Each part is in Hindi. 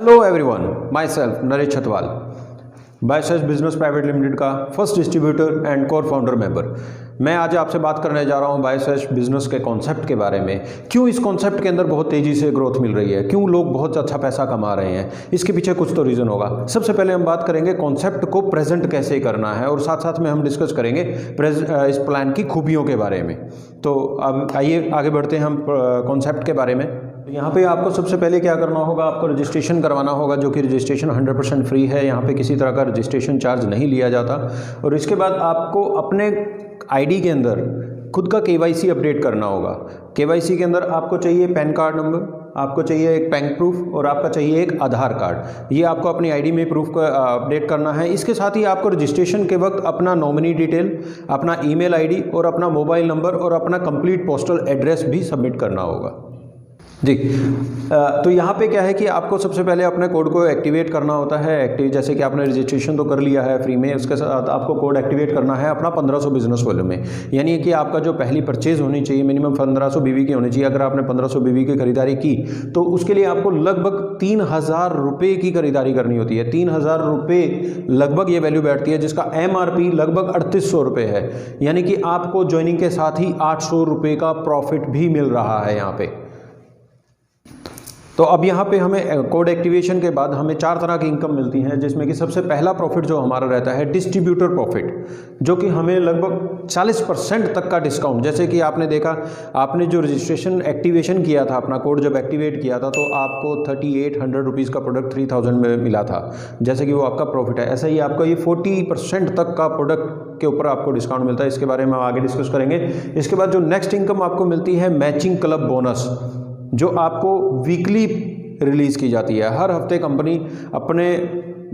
Hello everyone, my self Naresh Chhatwal, बायसेज बिजनेस प्राइवेट लिमिटेड का first distributor and core founder member. मैं आज आपसे बात करने जा रहा हूं बायसेज बिजनेस के कॉन्सेप्ट के बारे में। क्यों इस कॉन्सेप्ट के अंदर बहुत तेज़ी से ग्रोथ मिल रही है, क्यों लोग बहुत अच्छा पैसा कमा रहे हैं, इसके पीछे कुछ तो रीज़न होगा। सबसे पहले हम बात करेंगे कॉन्सेप्ट को प्रेजेंट कैसे करना है और साथ साथ में हम डिस्कस करेंगे इस प्लान की खूबियों के बारे में। तो अब आइए आगे बढ़ते हैं हम कॉन्सेप्ट के बारे में। यहाँ पे आपको सबसे पहले क्या करना होगा, आपको रजिस्ट्रेशन करवाना होगा, जो कि रजिस्ट्रेशन 100% फ्री है। यहाँ पे किसी तरह का रजिस्ट्रेशन चार्ज नहीं लिया जाता। और इसके बाद आपको अपने आईडी के अंदर खुद का KYC अपडेट करना होगा। KYC के अंदर आपको चाहिए पैन कार्ड नंबर, आपको चाहिए एक बैंक प्रूफ और आपका चाहिए एक आधार कार्ड। ये आपको अपनी आईडी में प्रूफ का अपडेट करना है। इसके साथ ही आपको रजिस्ट्रेशन के वक्त अपना नॉमिनी डिटेल, अपना ईमेल आईडी और अपना मोबाइल नंबर और अपना कंप्लीट पोस्टल एड्रेस भी सबमिट करना होगा जी। तो यहाँ पे क्या है कि आपको सबसे पहले अपने कोड को एक्टिवेट करना होता है। जैसे कि आपने रजिस्ट्रेशन तो कर लिया है फ्री में, उसके साथ आपको कोड एक्टिवेट करना है अपना 1500 बिजनेस वॉल्यूम में। यानी कि आपका जो पहली परचेज होनी चाहिए मिनिमम 1500 BV की होनी चाहिए। अगर आपने 1500 BV की खरीदारी की तो उसके लिए आपको लगभग 3000 रुपये की खरीदारी करनी होती है। 3000 रुपये लगभग ये वैल्यू बैठती है, जिसका MRP लगभग 3800 रुपये है। यानी कि आपको ज्वाइनिंग के साथ ही 800 रुपये का प्रॉफिट भी मिल रहा है यहाँ पे। तो अब यहाँ पे हमें कोड एक्टिवेशन के बाद हमें 4 तरह की इनकम मिलती हैं, जिसमें कि सबसे पहला प्रॉफिट जो हमारा रहता है डिस्ट्रीब्यूटर प्रॉफिट, जो कि हमें लगभग 40% तक का डिस्काउंट। जैसे कि आपने देखा, आपने जो रजिस्ट्रेशन एक्टिवेशन किया था, अपना कोड जब एक्टिवेट किया था तो आपको 3800 रुपीज़ का प्रोडक्ट 3000 में मिला था, जैसे कि वो आपका प्रॉफिट है। ऐसा ही आपका ये 40% तक का प्रोडक्ट के ऊपर आपको डिस्काउंट मिलता है। इसके बारे में हम आगे डिस्कस करेंगे। इसके बाद जो नेक्स्ट इनकम आपको मिलती है मैचिंग क्लब बोनस, जो आपको वीकली रिलीज़ की जाती है। हर हफ्ते कंपनी अपने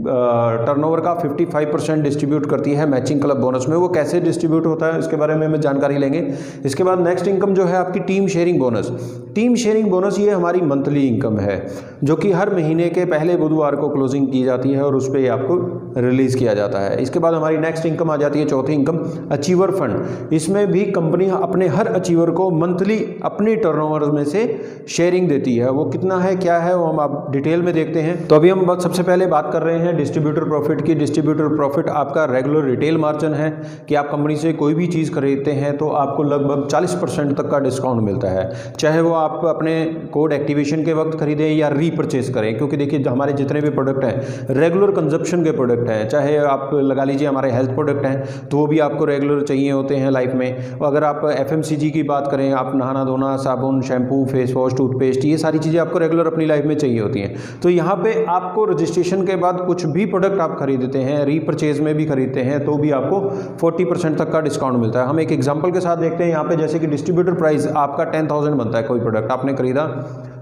टर्नओवर का 55% डिस्ट्रीब्यूट करती है मैचिंग क्लब बोनस में। वो कैसे डिस्ट्रीब्यूट होता है इसके बारे में हम जानकारी लेंगे। इसके बाद नेक्स्ट इनकम जो है आपकी team sharing bonus. Team sharing bonus ये हमारी मंथली इनकम है, जो कि हर महीने के पहले बुधवार को क्लोजिंग की जाती है और उस पर आपको रिलीज़ किया जाता है। इसके बाद हमारी नेक्स्ट इनकम आ जाती है, चौथी इनकम अचीवर फंड। इसमें भी कंपनी अपने हर अचीवर को मंथली अपनी टर्नओवर में से शेयरिंग देती है। वो कितना है क्या है वो हम आप डिटेल में देखते हैं। तो अभी हम सबसे पहले बात कर रहे हैं डिस्ट्रीब्यूटर प्रॉफिट की। डिस्ट्रीब्यूटर प्रॉफिट आपका रेगुलर रिटेल मार्जिन है कि आप कंपनी से कोई भी चीज़ खरीदते हैं तो आपको लगभग 40% तक का डिस्काउंट मिलता है, चाहे वो आप अपने कोड एक्टिवेशन के वक्त खरीदें या रीपरचेज करें। क्योंकि देखिए हमारे जितने भी प्रोडक्ट हैं रेगुलर कंजप्शन के प्रोडक्ट हैं, चाहे आप लगा लीजिए हमारे हेल्थ प्रोडक्ट हैं तो वो भी आपको रेगुलर चाहिए होते हैं लाइफ में। अगर आप FMCG की बात करें, आप नहाना धोना, साबुन, शैम्पू, फेस वॉश, टूथपेस्ट, ये सारी चीज़ें आपको रेगुलर अपनी लाइफ में चाहिए होती हैं। तो यहाँ पे आपको रजिस्ट्रेशन के बाद कुछ भी प्रोडक्ट आप खरीदते हैं, रीपरचेज में भी खरीदते हैं, तो भी आपको 40% तक का डिस्काउंट मिलता है। हम एक एग्जांपल के साथ देखते हैं यहाँ पे। जैसे कि डिस्ट्रीब्यूटर प्राइस आपका 10,000 बनता है, कोई प्रोडक्ट आपने खरीदा,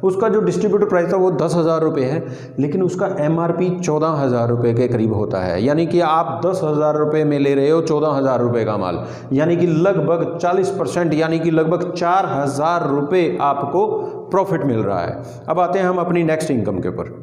उसका जो डिस्ट्रीब्यूटर प्राइस था वो 10,000 रुपये है, लेकिन उसका MRP 14,000 रुपये के करीब होता है। यानी कि आप 10,000 रुपये में ले रहे हो 14,000 रुपये का माल, यानी कि लगभग 40%, यानी कि लगभग 4,000 रुपये आपको प्रॉफिट मिल रहा है। अब आते हैं हम अपनी नेक्स्ट इनकम के ऊपर।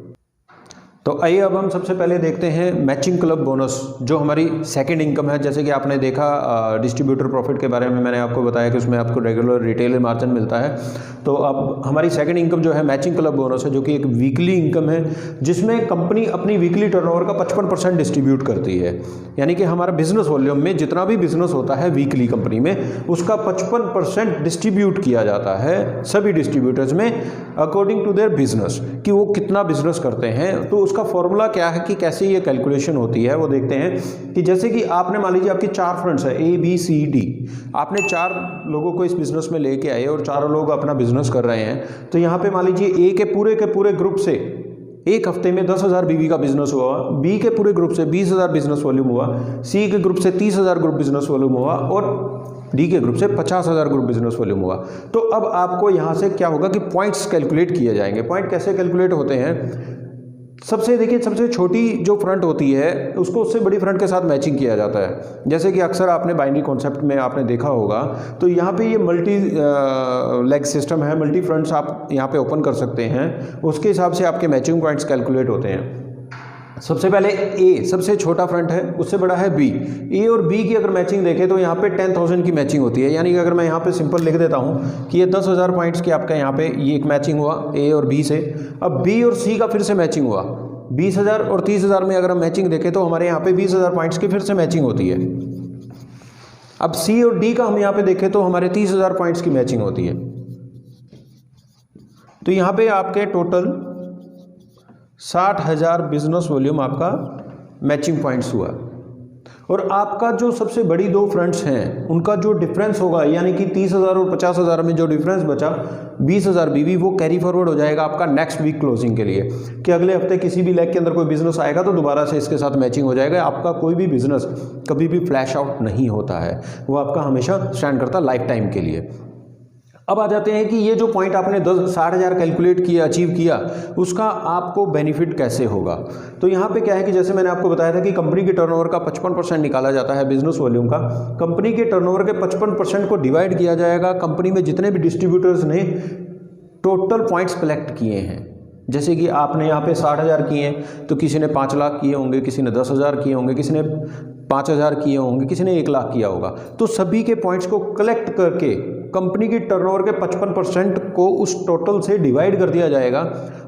तो आइए अब हम सबसे पहले देखते हैं मैचिंग क्लब बोनस, जो हमारी सेकंड इनकम है। जैसे कि आपने देखा डिस्ट्रीब्यूटर प्रॉफिट के बारे में मैंने आपको बताया कि उसमें आपको रेगुलर रिटेल मार्जिन मिलता है। तो अब हमारी सेकंड इनकम जो है मैचिंग क्लब बोनस है, जो कि एक वीकली इनकम है, जिसमें कंपनी अपनी वीकली टर्नओवर का 55% डिस्ट्रीब्यूट करती है। यानी कि हमारा बिजनेस वॉल्यूम में जितना भी बिजनेस होता है वीकली कंपनी में, उसका 55% डिस्ट्रीब्यूट किया जाता है सभी डिस्ट्रीब्यूटर्स में अकॉर्डिंग टू देयर बिजनेस, कि वो कितना बिजनेस करते हैं। तो उसका फॉर्मूला क्या है कि कैसे ये कैलकुलेशन होती है वो देखते हैं। कि जैसे कि आपने मान लीजिए आपकी 4 फ्रेंड्स है ABCD, आपने 4 लोगों को इस बिजनेस में लेके आए और 4 लोग अपना बिजनेस कर रहे हैं। तो यहाँ पे मान लीजिए A के पूरे ग्रुप से एक हफ्ते में 10,000 BV का बिजनेस हुआ, B के पूरे ग्रुप से 20,000 बिजनेस वॉल्यूम हुआ, C के ग्रुप से 30,000 ग्रुप बिजनेस वॉल्यूम हुआ और D के ग्रुप से 50,000 ग्रुप बिजनेस वॉल्यूम हुआ। तो अब आपको यहाँ से क्या होगा कि पॉइंट्स कैलकुलेट किए जाएंगे। पॉइंट कैसे कैलकुलेट होते हैं? सबसे देखिए, सबसे छोटी जो फ्रंट होती है उसको उससे बड़ी फ्रंट के साथ मैचिंग किया जाता है। जैसे कि अक्सर आपने बाइनरी कॉन्सेप्ट में आपने देखा होगा, तो यहाँ पे ये मल्टी लेग सिस्टम है, मल्टी फ्रंट्स आप यहाँ पे ओपन कर सकते हैं, उसके हिसाब से आपके मैचिंग पॉइंट्स कैलकुलेट होते हैं। सबसे पहले ए सबसे छोटा फ्रंट है, उससे बड़ा है बी। ए और बी की अगर मैचिंग देखें तो यहाँ पे 10,000 की मैचिंग होती है। यानी कि अगर मैं यहाँ पे सिंपल लिख देता हूँ कि ये 10,000 पॉइंट्स की आपका यहाँ पे ये एक मैचिंग हुआ ए और बी से। अब बी और सी का फिर से मैचिंग हुआ 20,000 और 30,000 में अगर हम मैचिंग देखें तो हमारे यहाँ पे 20,000 पॉइंट्स की फिर से मैचिंग होती है। अब सी और डी का हम यहाँ पे देखें तो हमारे 30,000 पॉइंट्स की मैचिंग होती है। तो यहाँ पे आपके टोटल 60,000 बिजनेस वॉल्यूम आपका मैचिंग पॉइंट्स हुआ। और आपका जो सबसे बड़ी दो फ्रंट्स हैं उनका जो डिफरेंस होगा, यानी कि 30,000 और 50,000 में जो डिफरेंस बचा 20,000 बीवी, वो कैरी फॉरवर्ड हो जाएगा आपका नेक्स्ट वीक क्लोजिंग के लिए, कि अगले हफ्ते किसी भी लेग के अंदर कोई बिजनेस आएगा तो दोबारा से इसके साथ मैचिंग हो जाएगा। आपका कोई भी बिजनेस कभी भी फ्लैश आउट नहीं होता है, वो आपका हमेशा स्टैंड करता है लाइफ टाइम के लिए। अब आ जाते हैं कि ये जो पॉइंट आपने 60,000 कैलकुलेट किया, अचीव किया, उसका आपको बेनिफिट कैसे होगा। तो यहाँ पे क्या है कि जैसे मैंने आपको बताया था कि कंपनी के टर्नओवर का 55% निकाला जाता है बिजनेस वॉल्यूम का। कंपनी के टर्नओवर के 55% को डिवाइड किया जाएगा कंपनी में जितने भी डिस्ट्रीब्यूटर्स ने टोटल पॉइंट्स कलेक्ट किए हैं। जैसे कि आपने यहाँ पे 60,000 किए हैं तो किसी ने 5 लाख किए होंगे, किसी ने 10,000 किए होंगे, किसी ने 5,000 किए होंगे, किसी ने 1 लाख किया होगा। तो सभी के पॉइंट्स को कलेक्ट करके कंपनी की टर्नओवर के 55% को उस टोटल से डिवाइड कर दिया जाएगा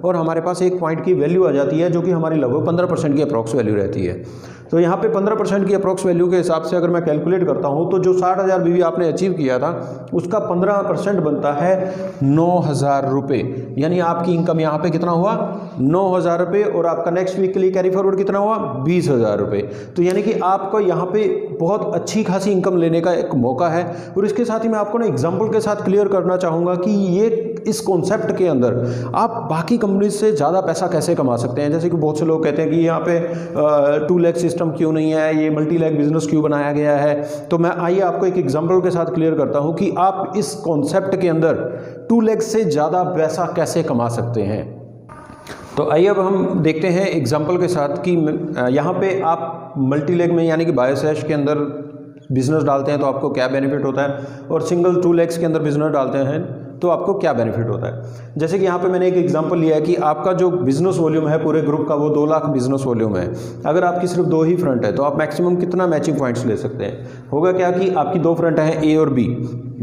और हमारे पास एक पॉइंट की वैल्यू आ जाती है जो कि हमारी लगभग 15% की अप्रॉक्स वैल्यू रहती है। तो यहाँ पे 15% की अप्रॉक्स वैल्यू के हिसाब से अगर मैं कैलकुलेट करता हूँ तो जो 60,000 बीवी आपने अचीव किया था उसका 15% बनता है 9,000 रुपये। यानी आपकी इनकम यहाँ पे कितना हुआ 9,000 रुपये, और आपका नेक्स्ट वीक के लिए कैरी फॉरवर्ड कितना हुआ 20,000 रुपये। तो यानी कि आपको यहाँ पे बहुत अच्छी खासी इनकम लेने का एक मौका है। और इसके साथ ही मैं आपको ना एग्जाम्पल के साथ क्लियर करना चाहूँगा कि ये इस कॉन्सेप्ट के अंदर आप बाकी कंपनी से ज़्यादा पैसा कैसे कमा सकते हैं। जैसे कि बहुत से लोग कहते हैं कि यहाँ पे 2 लेग सिस्टम क्यों नहीं है, ये मल्टी लेग बिजनेस क्यों बनाया गया है। तो मैं आइए आपको एक एग्जाम्पल के साथ क्लियर करता हूँ कि आप इस कॉन्सेप्ट के अंदर 2 लेग से ज़्यादा पैसा कैसे कमा सकते हैं। तो आइए अब हम देखते हैं एग्जाम्पल के साथ कि यहाँ पे आप मल्टी लेग में यानी कि बायोसैश के अंदर बिजनेस डालते हैं तो आपको क्या बेनिफिट होता है, और सिंगल 2 लेग्स के अंदर बिजनेस डालते हैं तो आपको क्या बेनिफिट होता है। जैसे कि यहाँ पे मैंने एक एग्जांपल लिया है कि आपका जो बिजनेस वॉल्यूम है पूरे ग्रुप का वो 2 लाख बिजनेस वॉल्यूम है। अगर आपकी सिर्फ 2 ही फ्रंट है तो आप मैक्सिमम कितना मैचिंग पॉइंट्स ले सकते हैं। होगा क्या कि आपकी 2 फ्रंट हैं ए और बी,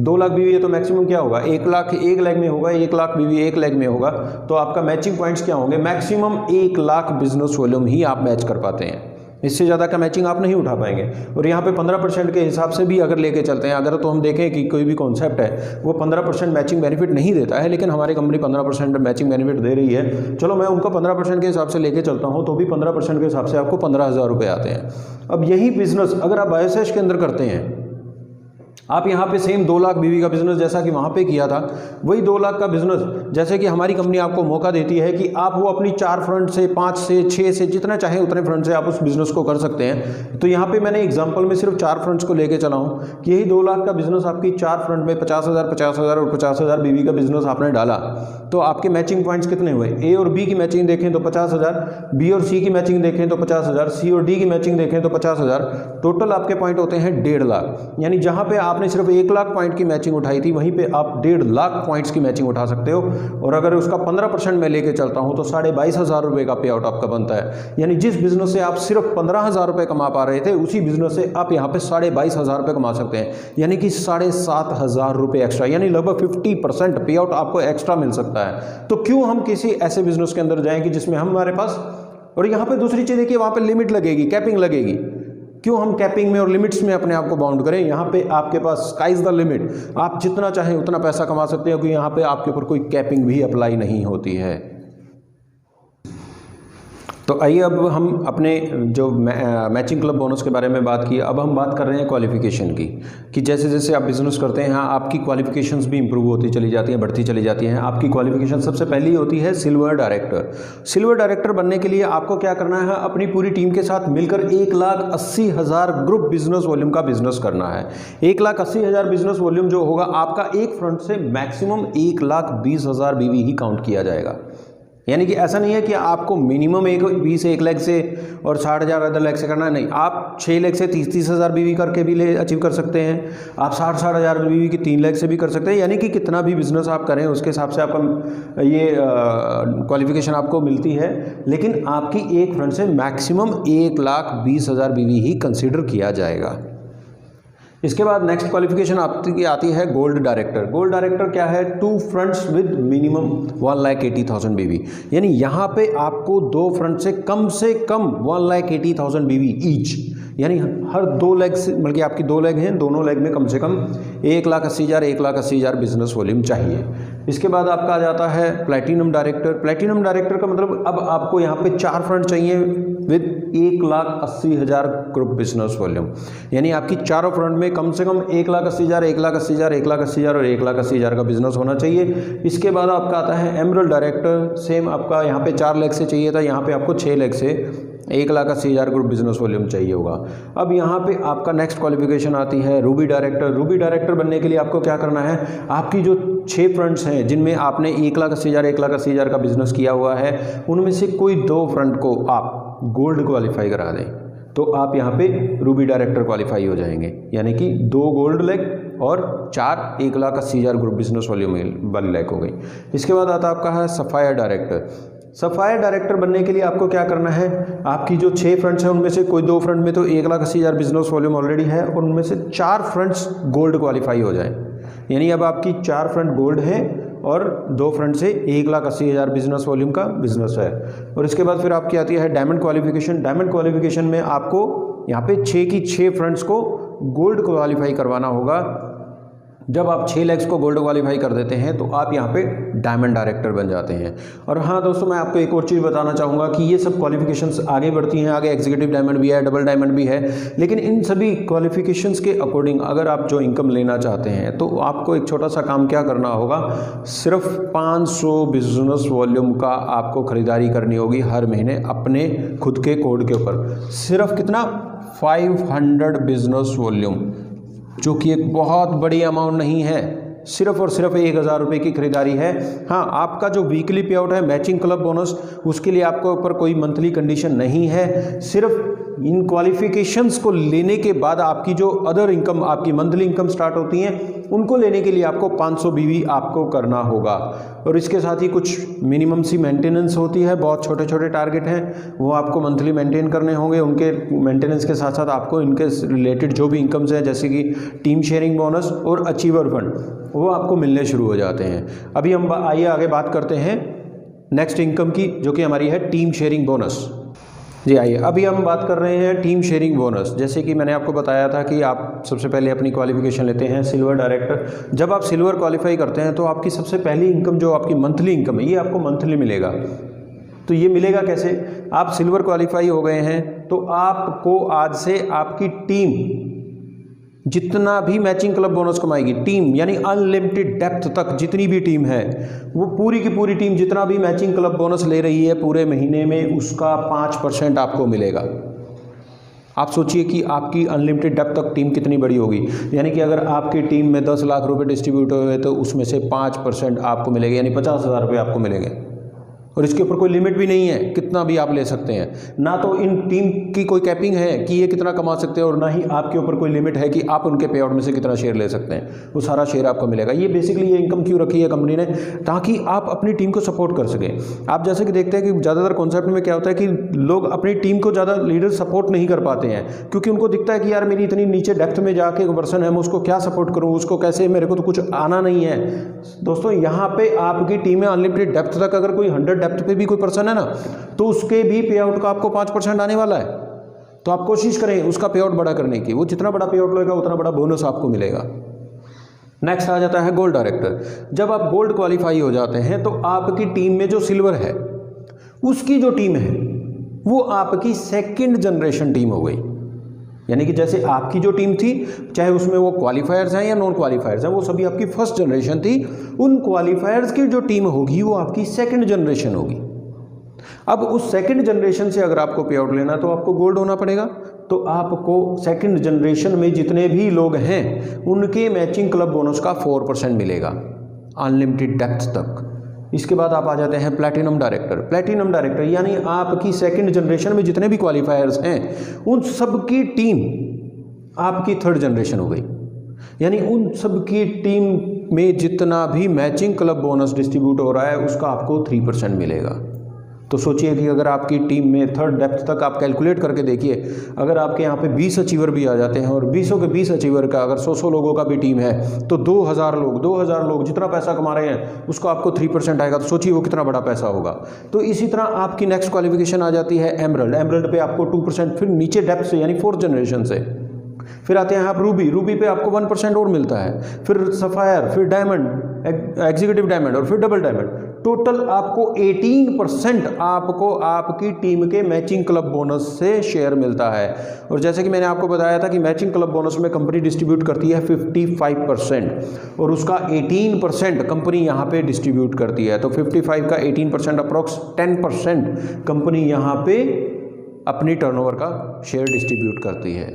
2 लाख बीवी है तो मैक्सिमम क्या होगा 1 लाख एक लेग में होगा, 1 लाख बीवी एक लेग में होगा। तो आपका मैचिंग पॉइंट्स क्या होंगे, मैक्सिमम 1 लाख बिजनेस वॉल्यूम ही आप मैच कर पाते हैं, इससे ज़्यादा का मैचिंग आप नहीं उठा पाएंगे। और यहाँ पे 15% के हिसाब से भी अगर लेके चलते हैं, अगर तो हम देखें कि कोई भी कॉन्सेप्ट है वो 15% मैचिंग बेनिफिट नहीं देता है, लेकिन हमारी कंपनी 15% मैचिंग बेनिफिट दे रही है। चलो मैं उनको 15% के हिसाब से लेके चलता हूँ तो भी 15% के हिसाब से आपको 15,000 रुपये आते हैं। अब यही बिजनेस अगर आप बायोसैश के अंदर करते हैं, आप यहाँ पे सेम 2 लाख बीवी का बिजनेस जैसा कि वहाँ पे किया था, वही 2 लाख का बिजनेस जैसे कि हमारी कंपनी आपको मौका देती है कि आप वो अपनी 4 फ्रंट से 5 से 6 से जितना चाहे उतने फ्रंट से आप उस बिजनेस को कर सकते हैं। तो यहाँ पे मैंने एग्जांपल में सिर्फ 4 फ्रंट्स को लेके चला हूँ कि यही 2 लाख का बिजनेस आपकी 4 फ्रंट में 50,000 50,000 और 50,000 बीवी का बिजनेस आपने डाला तो आपके मैचिंग पॉइंट्स कितने हुए। ए और बी की मैचिंग देखें तो 50,000, बी और सी की मैचिंग देखें तो 50,000, सी और डी की मैचिंग देखें तो 50,000, टोटल आपके पॉइंट होते हैं 1.5 लाख। यानी जहाँ पे आपने सिर्फ 1 लाख पॉइंट की मैचिंग उठाई थी वहीं पे आप 1.5 लाख पॉइंट्स की मैचिंग उठा सकते हो। और अगर उसका 15% मैं लेके चलता हूं तो 22,500 रुपये का पे आउट आपका बनता है। यानी जिस बिजनेस से आप सिर्फ 15,000 रुपये कमा पा रहे थे उसी बिजनेस से आप यहाँ पे 22,500 रुपये कमा सकते हैं, यानी कि 7,500 रुपये एक्स्ट्रा, यानी लगभग 50% पे आउट आपको एक्स्ट्रा मिल सकता है। तो क्यों हम किसी ऐसे बिजनेस के अंदर जाएं कि जिसमें हमारे पास, और यहाँ पे दूसरी चीज़ देखिए वहाँ पे लिमिट लगेगी, कैपिंग लगेगी। क्यों हम कैपिंग में और लिमिट्स में अपने आप को बाउंड करें। यहाँ पे आपके पास स्काई इज द लिमिट, आप जितना चाहें उतना पैसा कमा सकते हो क्योंकि यहाँ पे आपके ऊपर कोई कैपिंग भी अप्लाई नहीं होती है। तो आइए अब हम अपने जो मैचिंग क्लब बोनस के बारे में बात की, अब हम बात कर रहे हैं क्वालिफिकेशन की, कि जैसे जैसे आप बिजनेस करते हैं आपकी क्वालिफिकेशंस भी इंप्रूव होती चली जाती हैं, बढ़ती चली जाती हैं। आपकी क्वालिफिकेशन सबसे पहली होती है सिल्वर डायरेक्टर। सिल्वर डायरेक्टर बनने के लिए आपको क्या करना है, अपनी पूरी टीम के साथ मिलकर 1,80,000 ग्रुप बिजनेस वॉल्यूम का बिजनेस करना है। 1,80,000 बिजनेस वॉल्यूम जो होगा आपका एक फ्रंट से मैक्सिमम 1,20,000 बीवी ही काउंट किया जाएगा। यानी कि ऐसा नहीं है कि आपको मिनिमम 1 लाख से और 60,000 अदर लाख से करना है, नहीं, आप 6 लाख से 30 हज़ार बीवी करके भी अचीव कर सकते हैं, आप 60 हज़ार बीवी की 3 लाख से भी कर सकते हैं। यानी कि कितना भी बिजनेस आप करें उसके हिसाब से आपका ये क्वालिफिकेशन आपको मिलती है, लेकिन आपकी एक फ्रंट से मैक्सिमम 1,20,000 बीवी ही कंसिडर किया जाएगा। इसके बाद नेक्स्ट क्वालिफिकेशन आपकी आती है गोल्ड डायरेक्टर। गोल्ड डायरेक्टर क्या है? 2 फ्रंट्स विद मिनिमम 1,80,000 बीवी, यानी यहाँ पे आपको 2 फ्रंट से कम 1,80,000 बीवी ईच, यानी हर 2 लेग से, बल्कि आपकी 2 लेग हैं, दोनों लेग में कम से कम 1,80,000 बिजनेस वॉल्यूम चाहिए। इसके बाद आपका आ जाता है प्लैटिनम डायरेक्टर। प्लैटिनम डायरेक्टर का मतलब अब आपको यहाँ पे 4 फ्रंट चाहिए विद 1,80,000 ग्रुप बिजनेस वॉल्यूम, यानी आपकी चारों फ्रंट में कम से कम 1,80,000, 1,80,000, 1,80,000 और 1,80,000 का बिजनेस होना चाहिए। इसके बाद आपका आता है एमरल्ड डायरेक्टर। सेम आपका यहाँ पे 4 लाख से चाहिए था, यहाँ पे आपको 6 लाख से 1,80,000 ग्रुप बिजनेस वॉल्यूम चाहिए होगा। अब यहाँ पे आपका नेक्स्ट क्वालिफिकेशन आती है रूबी डायरेक्टर। रूबी डायरेक्टर बनने के लिए आपको क्या करना है? आपकी जो 6 फ्रंट्स हैं जिनमें आपने 1,80,000 का बिजनेस किया हुआ है, उनमें से कोई 2 फ्रंट को आप गोल्ड क्वालिफाई करा दें, तो आप यहाँ पे रूबी डायरेक्टर क्वालिफाई हो जाएंगे, यानी कि 2 गोल्ड लेग और 4 1,80,000 ग्रुप बिजनेस वॉल्यूम वाली लेग हो गई। इसके बाद आता आपका है सफायर डायरेक्टर। सफायर डायरेक्टर बनने के लिए आपको क्या करना है? आपकी जो 6 फ्रंट्स हैं उनमें से कोई 2 फ्रंट में तो 1,80,000 बिजनेस वॉल्यूम ऑलरेडी है और उनमें से 4 फ्रंट्स गोल्ड क्वालिफाई हो जाए, यानी अब आपकी 4 फ्रंट गोल्ड है और 2 फ्रंट से 1,80,000 बिजनेस वॉल्यूम का बिजनेस है। और इसके बाद फिर आपकी आती है डायमंड क्वालिफिकेशन। डायमंड क्वालिफिकेशन में आपको यहाँ पे 6 की 6 फ्रंट्स को गोल्ड क्वालिफाई करवाना होगा। जब आप 6 लैक्स को गोल्ड क्वालिफाई कर देते हैं तो आप यहाँ पे डायमंड डायरेक्टर बन जाते हैं। और हाँ दोस्तों, मैं आपको एक और चीज़ बताना चाहूँगा कि ये सब क्वालिफिकेशंस आगे बढ़ती हैं, आगे एग्जीक्यूटिव डायमंड भी है, डबल डायमंड भी है, लेकिन इन सभी क्वालिफिकेशंस के अकॉर्डिंग अगर आप जो इनकम लेना चाहते हैं तो आपको एक छोटा सा काम क्या करना होगा? सिर्फ 500 बिजनेस वॉल्यूम का आपको खरीदारी करनी होगी हर महीने अपने खुद के कोड के ऊपर। सिर्फ कितना? 500 बिजनेस वॉल्यूम, जो कि एक बहुत बड़ी अमाउंट नहीं है, सिर्फ और सिर्फ 1,000 रुपये की खरीदारी है। हाँ, आपका जो वीकली पे आउट है मैचिंग क्लब बोनस, उसके लिए आपको ऊपर कोई मंथली कंडीशन नहीं है। सिर्फ इन क्वालिफिकेशंस को लेने के बाद आपकी जो अदर इनकम, आपकी मंथली इनकम स्टार्ट होती हैं, उनको लेने के लिए आपको 500 बीवी आपको करना होगा। और इसके साथ ही कुछ मिनिमम सी मेंटेनेंस होती है, बहुत छोटे छोटे टारगेट हैं, वो आपको मंथली मेंटेन करने होंगे। उनके मेंटेनेंस के साथ साथ आपको इनके रिलेटेड जो भी इनकम्स हैं, जैसे कि टीम शेयरिंग बोनस और अचीवर फंड, वो आपको मिलने शुरू हो जाते हैं। अभी हम आइए आगे बात करते हैं नेक्स्ट इनकम की, जो कि हमारी है टीम शेयरिंग बोनस। जी आइए, अभी हम बात कर रहे हैं टीम शेयरिंग बोनस। जैसे कि मैंने आपको बताया था कि आप सबसे पहले अपनी क्वालिफिकेशन लेते हैं सिल्वर डायरेक्टर। जब आप सिल्वर क्वालिफाई करते हैं तो आपकी सबसे पहली इनकम, जो आपकी मंथली इनकम है, ये आपको मंथली मिलेगा। तो ये मिलेगा कैसे? आप सिल्वर क्वालिफाई हो गए हैं तो आपको आज से आपकी टीम जितना भी मैचिंग क्लब बोनस कमाएगी, टीम यानी अनलिमिटेड डेप्थ तक जितनी भी टीम है, वो पूरी की पूरी टीम जितना भी मैचिंग क्लब बोनस ले रही है पूरे महीने में, उसका 5% आपको मिलेगा। आप सोचिए कि आपकी अनलिमिटेड डेप्थ तक टीम कितनी बड़ी होगी, यानी कि अगर आपकी टीम में 10 लाख रुपए डिस्ट्रीब्यूट हुए तो उसमें से 5% आपको मिलेगा, यानी 50,000 रुपये आपको मिलेंगे। और इसके ऊपर कोई लिमिट भी नहीं है, कितना भी आप ले सकते हैं। ना तो इन टीम की कोई कैपिंग है कि ये कितना कमा सकते हैं, और ना ही आपके ऊपर कोई लिमिट है कि आप उनके पे आउट में से कितना शेयर ले सकते हैं। वो सारा शेयर आपको मिलेगा। ये बेसिकली ये इनकम क्यों रखी है कंपनी ने? ताकि आप अपनी टीम को सपोर्ट कर सकें। आप जैसे कि देखते हैं कि ज़्यादातर कॉन्सेप्ट में क्या होता है कि लोग अपनी टीम को ज़्यादा लीडर सपोर्ट नहीं कर पाते हैं, क्योंकि उनको दिखता है कि यार मेरी इतनी नीचे डेप्थ में जाके एक पर्सन है, मैं उसको क्या सपोर्ट करूँ, उसको कैसे, मेरे को तो कुछ आना नहीं है। दोस्तों, यहाँ पे आपकी टीम में अनलिमिटेड डेप्थ तक अगर कोई 100 डेप्थ पे भी कोई पर्सन है ना, तो उसके भी पे आउट का आपको 5% आने वाला है। तो आप कोशिश करें उसका पे आउट बड़ा करने की। वो जितना बड़ा पे आउट लेगा उतना बड़ा बोनस आपको मिलेगा। नेक्स्ट आ जाता है गोल्ड डायरेक्टर। जब आप गोल्ड क्वालिफाई हो जाते हैं तो आपकी टीम में जो सिल्वर है, उसकी जो टीम है वो आपकी सेकंड जनरेशन टीम हो गई। यानी कि जैसे आपकी जो टीम थी, चाहे उसमें वो क्वालिफायर्स हैं या नॉन क्वालिफायर्स हैं, वो सभी आपकी फर्स्ट जनरेशन थी। उन क्वालिफायर्स की जो टीम होगी वो आपकी सेकंड जनरेशन होगी। अब उस सेकंड जनरेशन से अगर आपको पे आउट लेना तो आपको गोल्ड होना पड़ेगा। तो आपको सेकंड जनरेशन में जितने भी लोग हैं उनके मैचिंग क्लब बोनस का 4% मिलेगा अनलिमिटेड डेप्थ तक। इसके बाद आप आ जाते हैं प्लैटिनम डायरेक्टर। प्लैटिनम डायरेक्टर यानी आपकी सेकंड जनरेशन में जितने भी क्वालिफायर्स हैं उन सब की टीम आपकी थर्ड जनरेशन हो गई, यानी उन सब की टीम में जितना भी मैचिंग क्लब बोनस डिस्ट्रीब्यूट हो रहा है उसका आपको 3% मिलेगा। तो सोचिए कि अगर आपकी टीम में थर्ड डेप्थ तक आप कैलकुलेट करके देखिए, अगर आपके यहाँ पे 20 अचीवर भी आ जाते हैं और 20 के 20 अचीवर का अगर 100 लोगों का भी टीम है तो 2000 लोग जितना पैसा कमा रहे हैं उसको आपको 3% आएगा। तो सोचिए वो कितना बड़ा पैसा होगा। तो इसी तरह आपकी नेक्स्ट क्वालिफिकेशन आ जाती है एमरल्ड। एमरल्ड पे आपको 2%, फिर नीचे डेप्थ से यानी 4th जनरेशन से फिर आते हैं आप रूबी पे आपको 1% और मिलता है, फिर सफायर, फिर डायमंड, एग्जीक्यूटिव डायमंड और फिर डबल डायमंड। टोटल आपको 18% आपको आपकी टीम के मैचिंग क्लब बोनस से शेयर मिलता है। और जैसे कि मैंने आपको बताया था कि मैचिंग क्लब बोनस में कंपनी डिस्ट्रीब्यूट करती है 55% और उसका 18% कंपनी यहाँ पे डिस्ट्रीब्यूट करती है। तो 55 का 18% अप्रॉक्स 10% कंपनी यहाँ पे अपनी टर्नओवर का शेयर डिस्ट्रीब्यूट करती है।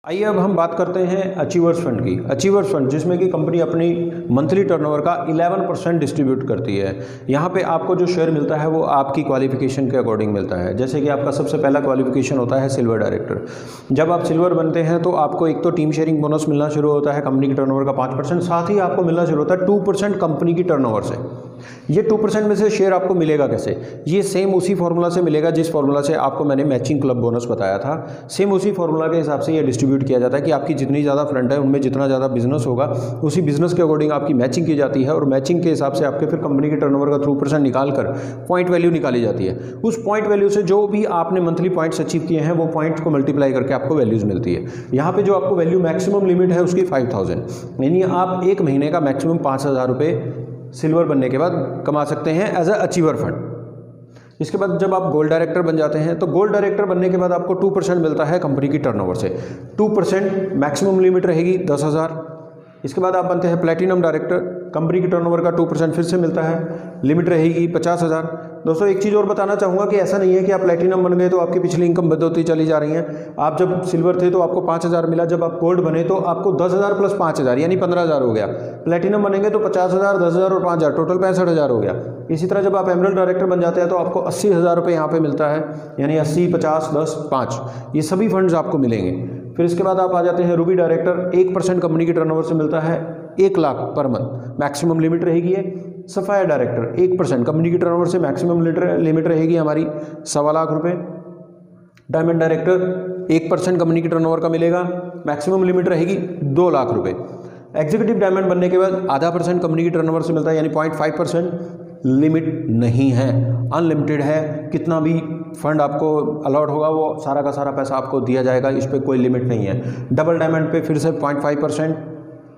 आइए अब हम बात करते हैं अचीवर्स फंड की। अचीवर्स फंड जिसमें कि कंपनी अपनी मंथली टर्नओवर का 11% डिस्ट्रीब्यूट करती है। यहाँ पे आपको जो शेयर मिलता है वो आपकी क्वालिफिकेशन के अकॉर्डिंग मिलता है। जैसे कि आपका सबसे पहला क्वालिफिकेशन होता है सिल्वर डायरेक्टर। जब आप सिल्वर बनते हैं तो आपको एक तो टीम शेयरिंग बोनस मिलना शुरू होता है कंपनी की टर्नओवर का 5%, साथ ही आपको मिलना शुरू होता है 2% कंपनी की टर्नओवर से। ये 2% में से शेयर आपको मिलेगा कैसे? ये सेम उसी फॉर्मूला से मिलेगा जिस फॉर्मूला से आपको मैंने मैचिंग क्लब बोनस बताया था। सेम उसी फॉर्मूला के हिसाब से ये डिस्ट्रीब्यूट किया जाता है कि आपकी जितनी ज़्यादा फ्रंट है उनमें जितना ज़्यादा बिजनेस होगा उसी बिजनेस के अकॉर्डिंग आपकी मैचिंग की जाती है और मैचिंग के हिसाब से आपके फिर कंपनी के टर्नओवर का 2% निकाल कर पॉइंट वैल्यू निकाली जाती है। उस पॉइंट वैल्यू से जो भी आपने मंथली पॉइंट्स अचीव किए हैं वो पॉइंट्स को मल्टीप्लाई करके आपको वैल्यूज़ मिलती है। यहाँ पे जो आपको वैल्यू मैक्सिमम लिमिट है उसकी 5000, यानी आप एक महीने का मैक्सिमम 5000 रुपये सिल्वर बनने के बाद कमा सकते हैं एज अ अचीवर फंड। इसके बाद जब आप गोल्ड डायरेक्टर बन जाते हैं तो गोल्ड डायरेक्टर बनने के बाद आपको 2% मिलता है कंपनी की टर्नओवर से। 2% मैक्सिमम लिमिट रहेगी 10,000। इसके बाद आप बनते हैं प्लैटिनम डायरेक्टर। कंपनी की टर्नओवर का 2% फिर से मिलता है, लिमिट रहेगी 50,000। दोस्तों एक चीज़ और बताना चाहूँगा कि ऐसा नहीं है कि आप प्लैटिनम बन गए तो आपकी पिछली इनकम बढ़ती चली जा रही है। आप जब सिल्वर थे तो आपको 5,000 मिला, जब आप गोल्ड बने तो आपको 10,000 प्लस 5,000 यानी 15,000 हो गया। प्लैटिनम बनेंगे तो 50,000, 10,000 और 5,000 टोटल 65,000 हो गया। इसी तरह जब आप एमरल्ड डायरेक्टर बन जाते हैं तो आपको 80,000 रुपये यहाँ पे मिलता है, यानी 80, 50, 10, 5 ये सभी फंड्स आपको मिलेंगे। फिर इसके बाद आप आ जाते हैं रूबी डायरेक्टर। 1% कंपनी की टर्नओवर से मिलता है, 1 lakh per month maximum limit रहेगी है। सफायर डायरेक्टर 1% कंपनी की टर्नओवर से मैक्सिमम लिमिट रहेगी हमारी 1.25 लाख रुपए। डायमंड डायरेक्टर 1% कंपनी की टर्नओवर का मिलेगा, मैक्सिमम लिमिट रहेगी 2 लाख रुपए। एग्जीक्यूटिव डायमंड बनने के बाद आधा % कंपनी की टर्नओवर से मिलता है, यानी 0.5%। लिमिट नहीं है, अनलिमिटेड है। कितना भी फंड आपको अलॉट होगा वो सारा का सारा पैसा आपको दिया जाएगा, इस पर कोई लिमिट नहीं है। डबल डायमंड पे फिर से 0.5%,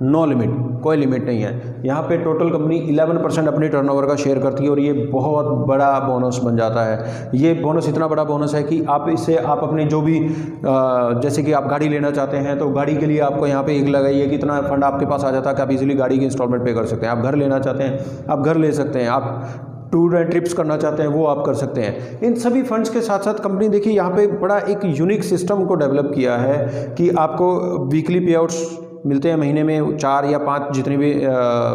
नो लिमिट, कोई लिमिट नहीं है। यहाँ पे टोटल कंपनी 11% अपनी टर्नओवर का शेयर करती है और ये बहुत बड़ा बोनस बन जाता है। ये बोनस इतना बड़ा बोनस है कि आप इससे आप अपने जो भी जैसे कि आप गाड़ी लेना चाहते हैं तो गाड़ी के लिए आपको यहाँ पे एक लगाइए कि इतना फंड आपके पास आ जाता है कि आप इजीली गाड़ी की इंस्टॉलमेंट पे कर सकते हैं। आप घर लेना चाहते हैं आप घर ले सकते हैं, आप टूर एंड ट्रिप्स करना चाहते हैं वो आप कर सकते हैं। इन सभी फंड्स के साथ साथ कंपनी देखिए यहाँ पे बड़ा एक यूनिक सिस्टम को डेवलप किया है कि आपको वीकली पे आउट्स मिलते हैं। महीने में 4 या 5 जितने भी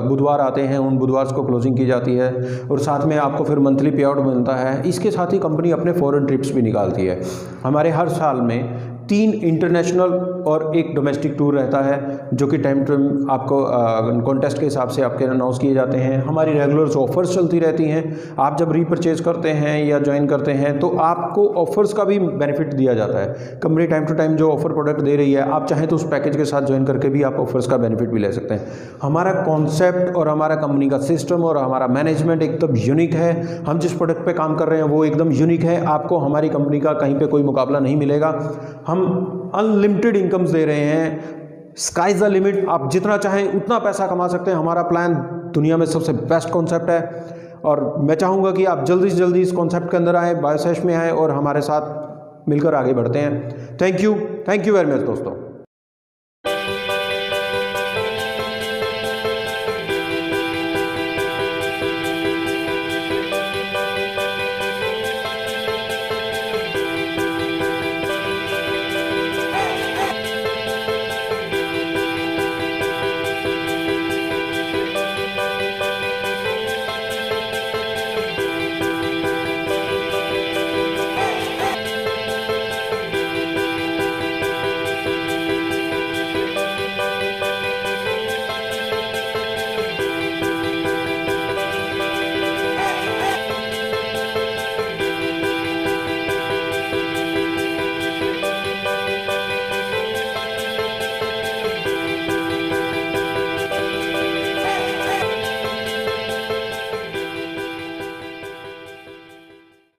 बुधवार आते हैं उन बुधवार को क्लोजिंग की जाती है और साथ में आपको फिर मंथली पे आउट मिलता है। इसके साथ ही कंपनी अपने फॉरेन ट्रिप्स भी निकालती है। हमारे हर साल में 3 इंटरनेशनल और 1 डोमेस्टिक टूर रहता है जो कि टाइम टू टाइम आपको कॉन्टेस्ट के हिसाब से आपके अनाउंस किए जाते हैं। हमारी रेगुलर ऑफर्स चलती रहती हैं। आप जब रीपरचेज करते हैं या ज्वाइन करते हैं तो आपको ऑफर्स का भी बेनिफिट दिया जाता है। कंपनी टाइम टू टाइम जो ऑफर प्रोडक्ट दे रही है आप चाहें तो उस पैकेज के साथ ज्वाइन करके भी आप ऑफर्स का बेनिफिट भी ले सकते हैं। हमारा कॉन्सेप्ट और हमारा कंपनी का सिस्टम और हमारा मैनेजमेंट एकदम यूनिक है। हम जिस प्रोडक्ट पे काम कर रहे हैं वो एकदम यूनिक है। आपको हमारी कंपनी का कहीं पे कोई मुकाबला नहीं मिलेगा। हम अनलिमिटेड इनकम्स दे रहे हैं, स्काई इज द लिमिट। आप जितना चाहें उतना पैसा कमा सकते हैं। हमारा प्लान दुनिया में सबसे बेस्ट कॉन्सेप्ट है और मैं चाहूँगा कि आप जल्दी से जल्दी इस कॉन्सेप्ट के अंदर आए, बायोसेश में आए और हमारे साथ मिलकर आगे बढ़ते हैं। थैंक यू वेरी मच दोस्तों।